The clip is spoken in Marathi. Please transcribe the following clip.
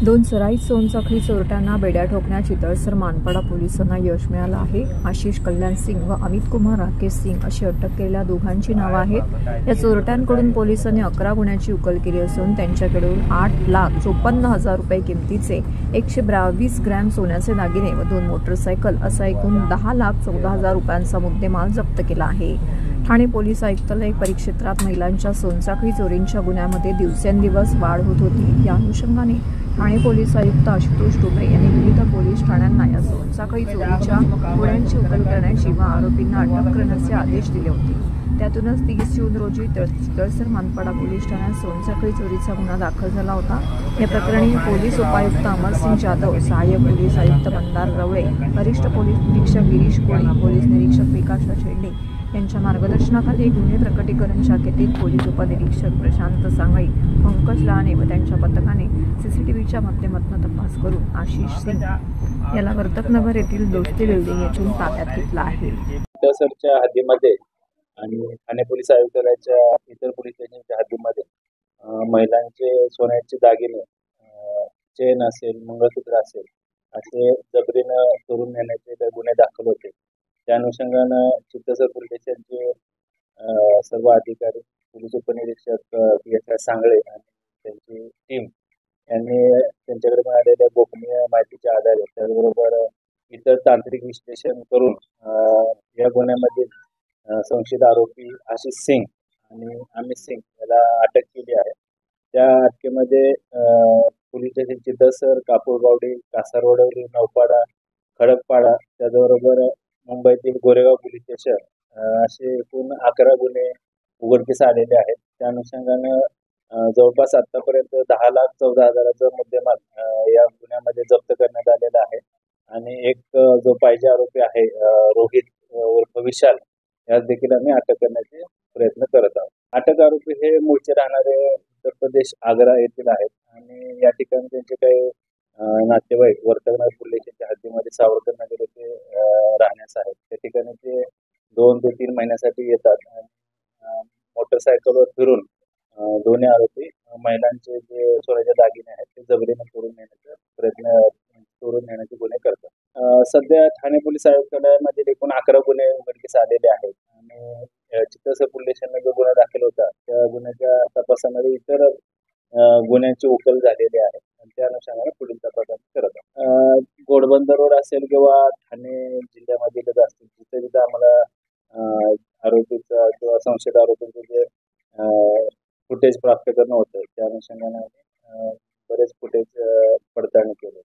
दोन सराईत सोनसाखळी चोरट्यांना बेड्या ठोकण्याची तळसर मानपाडा पोलिसांना यश मिळालं आहे। आशिष कल्याण सिंग व अमित कुमार राकेश सिंग अशी अटक केलेल्या दोघांची नावं आहेत। या चोरट्यांकडून पोलिसांनी 11 गुन्ह्यांची उकल केली असून त्यांच्याकडून 8,54,000 रुपये किमतीचे 122 ग्रॅम सोन्याचे दागिने व 2 मोटरसायकल असा एकूण 10,14,000 रुपयांचा मुद्देमाल जप्त केला आहे। ठाणे पोलीस आयुक्तालय परिक्षेत्रात महिलांच्या सोनसाखळी चोरींच्या गुन्ह्यामध्ये दिवसेंदिवस वाढ होत होती। या अनुषंगाने ठाणे पोलीस आयुक्त आशुतोष टोपे यांनी विविध पोलीस ठाण्यांना या सोनसाखळी चोरीच्या गुन्ह्यांची उकल करण्याची व आरोपींना अटक करण्याचे आदेश दिले होते। त्यातूनच 30 जून रोजी तळसर मानपाडा पोलीस ठाण्यात सोनसाखळी चोरीचा गुन्हा दाखल झाला होता। या प्रकरणी पोलीस उपायुक्त अमरसिंग जाधव, सहाय्यक पोलीस आयुक्त मंदार रवळे, वरिष्ठ पोलीस निरीक्षक गिरीश कोळी, पोलीस निरीक्षक विकास शेंडे यांच्या मार्गदर्शनाखाली गुन्हे प्रकटीकरण शाखेतील पोलीस उपनिरीक्षक प्रशांत सांगळी, पंकज लहाने व त्यांच्या पथकाने सीसीटीव्हीच्या माध्यमातून तपास करून आशिष सिंग याला वर्तकनगर येथील दोस्ती बिल्डिंग येथून ताब्यात घेतला आहे। तळसरच्या हद्दीमध्ये आणि ठाणे पोलीस आयुक्तालयाच्या इतर पोलीस स्टेशनच्या हद्दीमध्ये महिलांचे सोन्याचे दागिने, चेन असेल, मंगळसूत्र असेल असे जबरीनं चोरून नेण्याचे गुन्हे दाखल होते। त्या अनुषंगानं चित्तसर पोलीस स्टेशनचे सर्व अधिकारी, पोलीस उपनिरीक्षक एस सांगळे आणि त्यांची टीम यांनी त्यांच्याकडे मिळालेल्या गोपनीय माहितीच्या आधारे त्याचबरोबर इतर तांत्रिक विश्लेषण करून या गुन्ह्यामध्ये संशयित आरोपी आशिष सिंग आणि अमित सिंग याला अटक केली आहे। त्या अटकेमध्ये पोलीस स्टेशन चित्तसर, कापूरबावडी, कासारवडवली, नौपाडा, खडकपाडा त्याचबरोबर मुंबईतील गोरेगाव पोलीस स्टेशन असे एकूण 11 गुन्हे उघडकीस आलेले आहेत। त्या अनुषंगानं जवळपास आतापर्यंत 10,14,000चा मुद्देमाल या गुन्ह्यामध्ये जप्त करण्यात आलेला आहे आणि एक जो पाहिजे आरोपी आहे रोहित उर्फ विशाल यास देखील आम्ही अटक करण्याचे प्रयत्न करत आहोत। अटक आरोपी हे मूळचे राहणारे उत्तर प्रदेश आग्रा येथील आहेत आणि या ठिकाणी त्यांचे काही नातेवाईक वर्तकनगर पोलीस स्टेशनच्या हद्दीमध्ये सावरकर नगर येथे राहण्यास आहेत। त्या ठिकाणी ते 2 ते 3 महिन्यासाठी येतात आणि मोटरसायकलवर फिरून दोन्ही आरोपी महिलांचे जे सोन्याचे दागिने आहेत ते जबरीने चोरून नेण्याचे गुन्हे करतात। सध्या ठाणे पोलीस आयुक्तालयामध्ये एकूण 11 गुन्हे उघडकीस आलेले आहेत आणि चित्तसर पोलीस स्टेशनला जो गुन्हा दाखल होता त्या गुन्ह्याच्या तपासामध्ये इतर गुन्ह्यांची उकल झालेली आहे आणि त्या अनुषंगाने पुढील तपास करत आहोत। घोडबंदर रोड असेल किंवा ठाणे जिल्ह्यामधील असतील जिथे जिथे आम्हाला आरोपीचा किंवा संशयित आरोपींचे जे फुटेज प्राप्त करणं होतं त्या अनुषंगाने बरेच फुटेज पडताळणी केले।